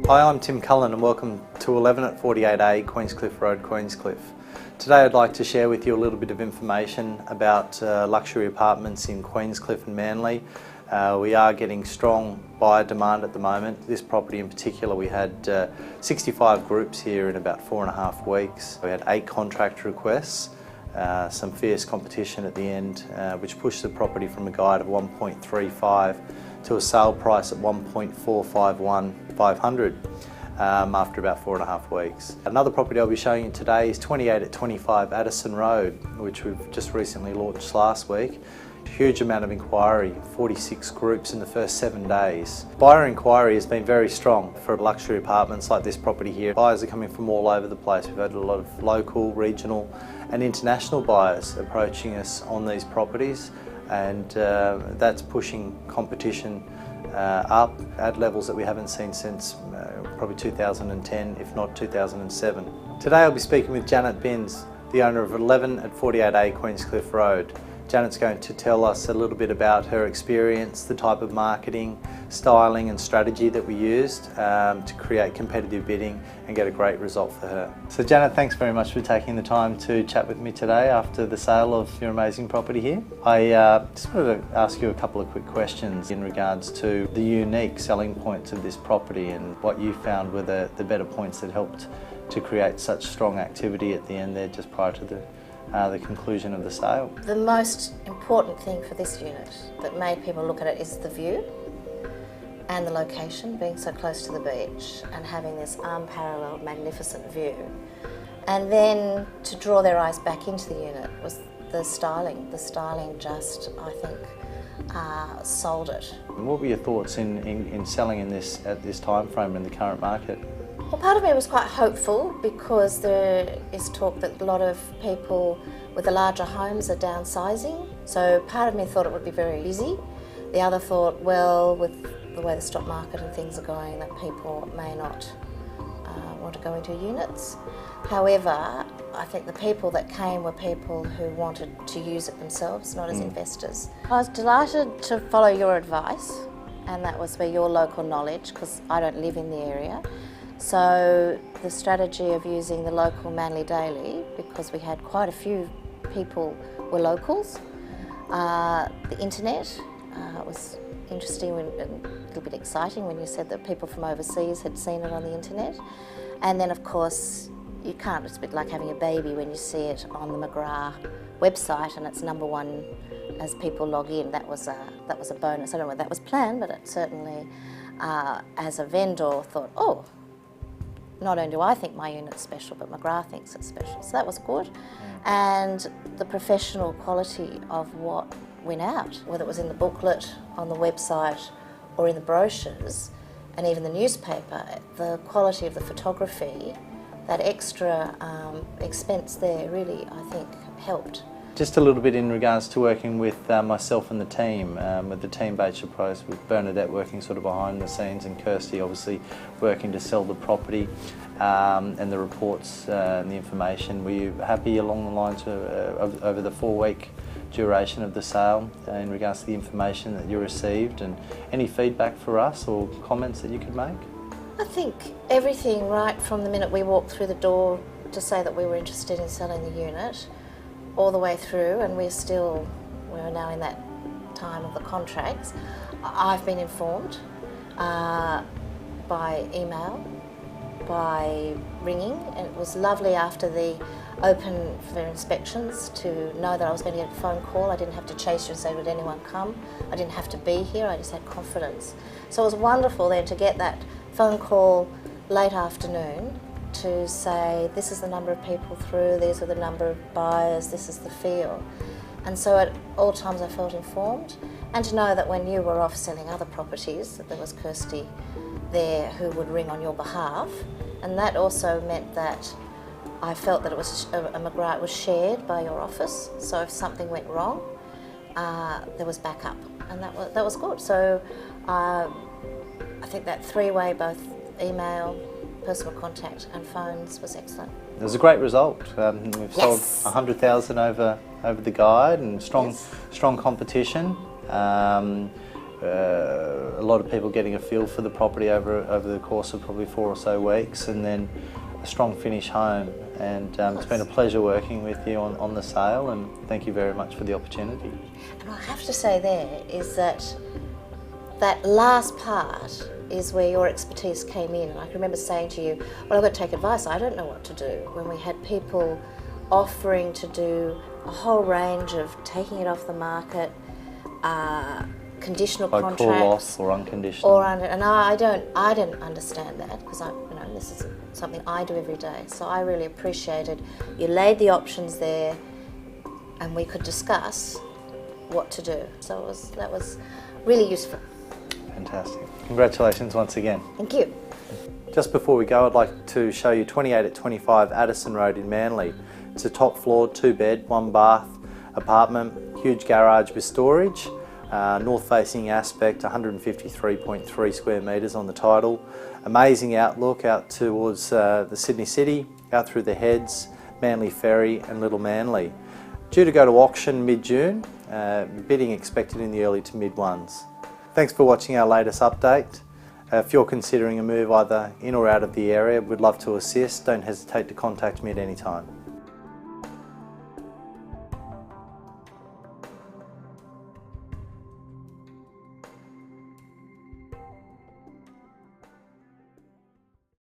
Hi, I'm Tim Cullen and welcome to 11 at 48A Queenscliff Road, Queenscliff. Today I'd like to share with you a little bit of information about luxury apartments in Queenscliff and Manly. We are getting strong buyer demand at the moment. This property in particular, we had 65 groups here in about 4.5 weeks. We had 8 contract requests, some fierce competition at the end, which pushed the property from a guide of 1.35 to a sale price at 1.451,500 after about 4.5 weeks. Another property I'll be showing you today is 28 at 25 Addison Road, which we've just recently launched last week. Huge amount of inquiry, 46 groups in the first 7 days. Buyer inquiry has been very strong for luxury apartments like this property here. Buyers are coming from all over the place. We've had a lot of local, regional and international buyers approaching us on these properties, and that's pushing competition up at levels that we haven't seen since probably 2010, if not 2007. Today I'll be speaking with Janet Binns, the owner of 11 at 48A Queenscliff Road. Janet's going to tell us a little bit about her experience, the type of marketing, styling and strategy that we used to create competitive bidding and get a great result for her. So Janet, thanks very much for taking the time to chat with me today after the sale of your amazing property here. I just wanted to ask you a couple of quick questions in regards to the unique selling points of this property and what you found were the better points that helped to create such strong activity at the end there just prior to the conclusion of the sale. The most important thing for this unit that made people look at it is the view and the location, being so close to the beach and having this unparalleled, magnificent view. And then to draw their eyes back into the unit was the styling. The styling just, I think, sold it. What were your thoughts in selling in this at this time frame in the current market? Well, part of me was quite hopeful because there is talk that a lot of people with the larger homes are downsizing. So part of me thought it would be very easy. The other thought, well, with the way the stock market and things are going, that people may not want to go into units. However, I think the people that came were people who wanted to use it themselves, not as investors. I was delighted to follow your advice, and that was your local knowledge, because I don't live in the area. So the strategy of using the local Manly Daily, because we had quite a few people were locals. The internet was interesting and a little bit exciting when you said that people from overseas had seen it on the internet. And then of course, you can't, it's a bit like having a baby when you see it on the McGrath website and it's #1 as people log in. That was a bonus. I don't know whether that was planned, but it certainly, as a vendor, thought, oh, not only do I think my unit's special, but McGrath thinks it's special. So that was good. And the professional quality of what went out, whether it was in the booklet, on the website, or in the brochures, and even the newspaper, the quality of the photography, that extra expense there really, I think, helped. Just a little bit in regards to working with myself and the team, with the team-based approach, with Bernadette working sort of behind the scenes and Kirsty obviously working to sell the property and the reports and the information. Were you happy along the lines of over the 4-week duration of the sale in regards to the information that you received, and any feedback for us or comments that you could make? I think everything right from the minute we walked through the door to say that we were interested in selling the unit, all the way through, and we're now in that time of the contracts. I've been informed by email, by ringing, and it was lovely after the open for inspections to know that I was going to get a phone call. I didn't have to chase you and say, would anyone come? I didn't have to be here, I just had confidence. So it was wonderful then to get that phone call late afternoon to say, this is the number of people through, these are the number of buyers, this is the feel. And so at all times I felt informed, and to know that when you were off selling other properties, that there was Kirsty there who would ring on your behalf. And that also meant that I felt that it was McGrath was shared by your office, so if something went wrong, there was backup, and that was good. So I think that 3-way, both email, personal contact and phones, was excellent. It was a great result. We've sold 100,000 over the guide, and strong competition. a lot of people getting a feel for the property over the course of probably 4 or so weeks, and then a strong finish home. And it's been a pleasure working with you on the sale, and thank you very much for the opportunity. And I have to say there is that last part is where your expertise came in. And I can remember saying to you, well, I've got to take advice, I don't know what to do, when we had people offering to do a whole range of taking it off the market, conditional By contracts. call off or unconditional. And I didn't understand that, because this is something I do every day. So I really appreciated you laid the options there, and we could discuss what to do. So that was really useful. Fantastic. Congratulations once again. Thank you. Just before we go, I'd like to show you 28 at 25 Addison Road in Manly. It's a top floor, 2-bed, 1-bath apartment, huge garage with storage, north facing aspect, 153.3 square metres on the title. Amazing outlook out towards the Sydney City, out through the Heads, Manly Ferry and Little Manly. Due to go to auction mid-June, bidding expected in the early to mid-ones. Thanks for watching our latest update. If you're considering a move either in or out of the area, we'd love to assist. Don't hesitate to contact me at any time.